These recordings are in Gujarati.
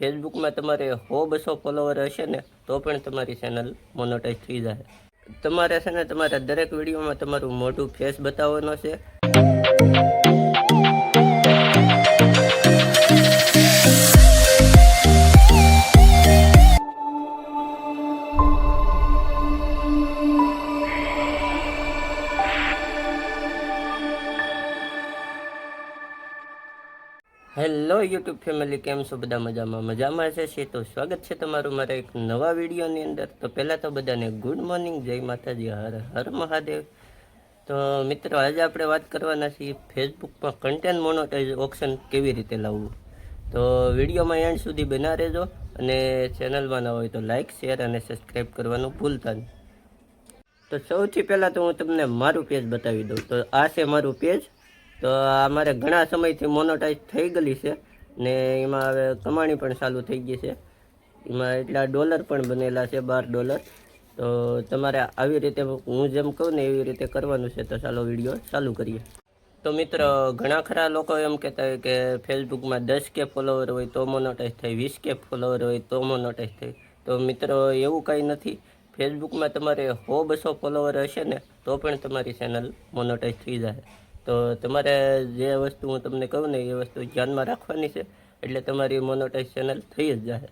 ફેસબુકમાં તમારે 100-200 ફોલોવર હશે ને તો પણ તમારી ચેનલ મોનેટાઈઝ થઈ જાય. તમારે છે ને તમારા દરેક વિડીયોમાં તમારું મોઢું ફેસ બતાવવાનો છે. હેલો યુટ્યુબ ફેમિલી, કેમ છો બધા? મજામાં છે તો સ્વાગત છે તમારું મારા એક નવા વિડીયોની અંદર. તો પહેલાં તો બધાને ગુડ મોર્નિંગ, જય માતાજી, હર હર મહાદેવ. તો મિત્રો, આજે આપણે વાત કરવાના છીએ ફેસબુકમાં કન્ટેન્ટ મોનેટાઈઝ ઓપ્શન કેવી રીતે લાવવું. તો વિડીયોમાં એન્ડ સુધી બના રહેજો અને ચેનલમાં ન હોય તો લાઇક, શેર અને સબસ્ક્રાઈબ કરવાનું ભૂલતા નહીં. તો સૌથી પહેલાં તો હું તમને મારું પેજ બતાવી દઉં. તો આ છે મારું પેજ. તો આ મારે ઘણા સમયથી મોનેટાઈઝ થઈ ગયેલી છે ને એમાં હવે કમાણી પણ ચાલુ થઈ ગઈ છે. એમાં એટલા ડોલર પણ બનેલા છે, $12. તો તમારે આવી રીતે હું જેમ કહું ને એવી રીતે કરવાનું છે. તો ચાલો વિડીયો ચાલુ કરીએ. તો મિત્ર, ઘણા ખરા લોકો એમ કહેતા હોય કે ફેસબુકમાં 10K ફોલોવર હોય તો મોનેટાઈઝ થાય, 20K ફોલોવર હોય તો મોનેટાઈઝ થાય. તો મિત્રો, એવું કંઈ નથી. ફેસબુકમાં તમારે 100-200 ફોલોવર હશે ને તો પણ તમારી ચેનલ મોનેટાઈઝ થઈ જાય. તો તમારે જે વસ્તુ હું તમને કહું ને એ વસ્તુ ધ્યાનમાં રાખવાની છે, એટલે તમારી મોનેટાઈઝ ચેનલ થઈ જ જાય.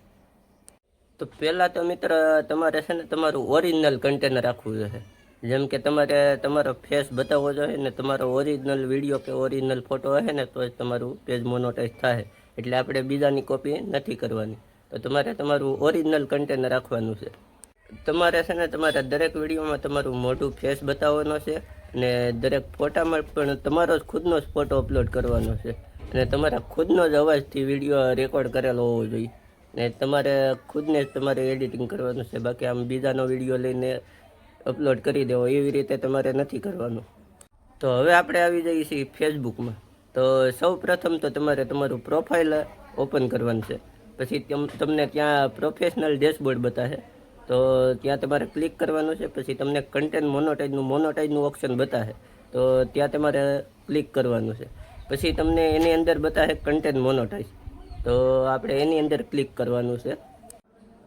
તો પહેલાં તો મિત્ર, તમારે છે ને તમારું ઓરિજિનલ કન્ટેન્ટ રાખવું જોઈએ. જેમ કે તમારે તમારો ફેસ બતાવવો જોઈએ ને તમારો ઓરિજિનલ વિડીયો કે ઓરિજિનલ ફોટો હશે ને તો જ તમારું પેજ મોનેટાઈઝ થાય. એટલે આપણે બીજાની કોપી નથી કરવાની. તો તમારે તમારું ઓરિજિનલ કન્ટેન્ટ રાખવાનું છે. તમારે છે ને તમારા દરેક વિડીયોમાં તમારું મોઢું ફેસ બતાવવાનો છે અને દરેક ફોટામાં પણ તમારો જ ખુદનો જ ફોટો અપલોડ કરવાનો છે. અને તમારા ખુદનો જ અવાજથી વિડીયો રેકોર્ડ કરેલો હોવો જોઈએ. ને તમારે ખુદને જ તમારે એડિટિંગ કરવાનું છે. બાકી આમ બીજાનો વિડીયો લઈને અપલોડ કરી દેવો એવી રીતે તમારે નથી કરવાનું. તો હવે આપણે આવી જઈએ છીએ ફેસબુકમાં. તો સૌ પ્રથમ તો તમારે તમારું પ્રોફાઇલ ઓપન કરવાનું છે. પછી તમને ત્યાં પ્રોફેશનલ ડેશબોર્ડ બતાવે. તો ત્યાં તમારે ક્લિક કરવાનું છે. પછી તમને કન્ટેન્ટ મોનેટાઈઝનું ઓપ્શન બતાવે. તો ત્યાં તમારે ક્લિક કરવાનું છે. પછી તમને એની અંદર બતાવે કન્ટેન્ટ મોનેટાઈઝ. તો આપણે એની અંદર ક્લિક કરવાનું છે.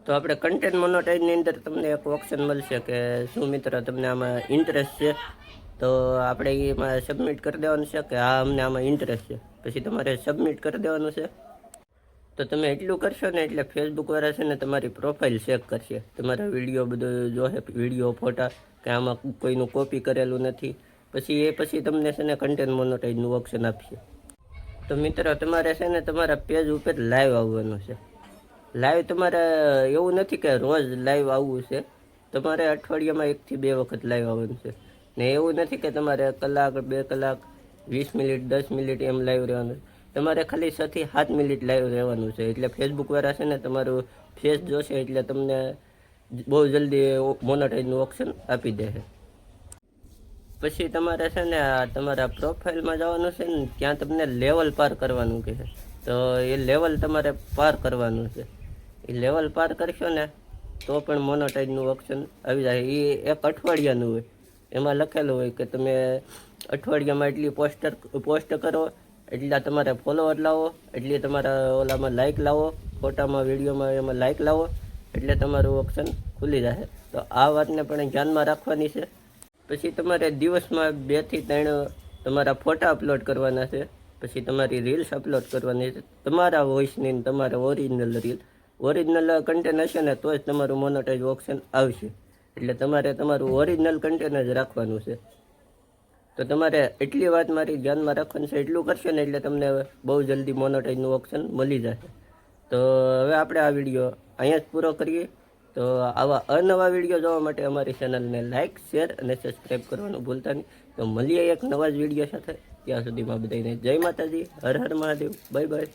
તો આપણે કન્ટેન્ટ મોનેટાઈઝની અંદર તમને એક ઓપ્શન મળશે કે શું મિત્ર તમને આમાં ઇન્ટરેસ્ટ છે. તો આપણે એમાં સબમિટ કરી દેવાનું છે કે હા, અમને આમાં ઇન્ટરેસ્ટ છે. પછી તમારે સબમિટ કરી દેવાનું છે. તો તમે એટલું કરશો ને એટલે ફેસબુકવાળા છે ને તમારી પ્રોફાઇલ ચેક કરશે. તમારા વિડીયો બધું જોશે, વિડીયો, ફોટા કે આમાં કોઈનું કોપી કરેલું નથી. પછી તમને છે ને કન્ટેન્ટ મોનેટાઈઝનું ઓપ્શન આપશે. તો મિત્રો, તમારે છે ને તમારા પેજ ઉપર લાઈવ આવવાનું છે. લાઈવ તમારે એવું નથી કે રોજ લાઈવ આવવું છે. તમારે અઠવાડિયામાં 1 થી 2 વખત લાઈવ આવવાનું છે. ને એવું નથી કે તમારે કલાક, 2 કલાક, 20 મિનિટ, 10 મિનિટ એમ લાઈવ રહેવાનું. તમારે ખાલી 6 થી 7 મિનિટ લાઈવ રહેવાનું છે. એટલે ફેસબુકવાળા છે ને તમારું ફેસ જોશે એટલે તમને બહુ જલ્દી મોનેટાઈઝનું ઓપ્શન આપી દે છે. પછી તમારે છે ને તમારા પ્રોફાઇલમાં જવાનું છે ને ત્યાં તમને લેવલ પાર કરવાનું કહે છે. તો એ લેવલ તમારે પાર કરવાનું છે. એ લેવલ પાર કરશો ને તો પણ મોનેટાઈઝનું ઓપ્શન આવી જાય. એ એક અઠવાડિયાનું હોય. એમાં લખેલું હોય કે તમે અઠવાડિયામાં એટલી પોસ્ટ કરો, એટલા તમારે ફોલોવર લાવો, એટલી તમારા ઓલામાં લાઇક લાવો, ફોટામાં, વિડીયોમાં એમાં લાઇક લાવો, એટલે તમારું ઓપ્શન ખુલી જશે. તો આ વાતને પણ ધ્યાનમાં રાખવાની છે. પછી તમારે દિવસમાં 2 થી 3 તમારા ફોટા અપલોડ કરવાના છે. પછી તમારી રીલ્સ અપલોડ કરવાની છે. તમારા વોઇસની, તમારા ઓરિજિનલ રીલ, ઓરિજિનલ કન્ટેન્ટ હશે ને તો જ તમારું મોનેટાઈઝ ઓપ્શન આવશે. એટલે તમારે તમારું ઓરિજિનલ કન્ટેન્ટ જ રાખવાનું છે. તો તમારે એટલી વાત મારી ધ્યાનમાં રાખવાની છે. એટલું કરશો ને એટલે તમને બહુ જલ્દી મોનેટાઈઝનું ઓપ્શન મળી જશે. તો હવે આપણે આ વિડીયો અહીંયા જ પૂરો કરીએ. તો આવા અનવા વિડીયો જોવા માટે અમારી ચેનલને લાઇક, શેર અને સબસ્ક્રાઈબ કરવાનું ભૂલતા નહીં. તો મળીએ એક નવા જ વિડીયો સાથે. ત્યાં સુધીમાં બધાને જય માતાજી, હર હર મહાદેવ, બાય બાય.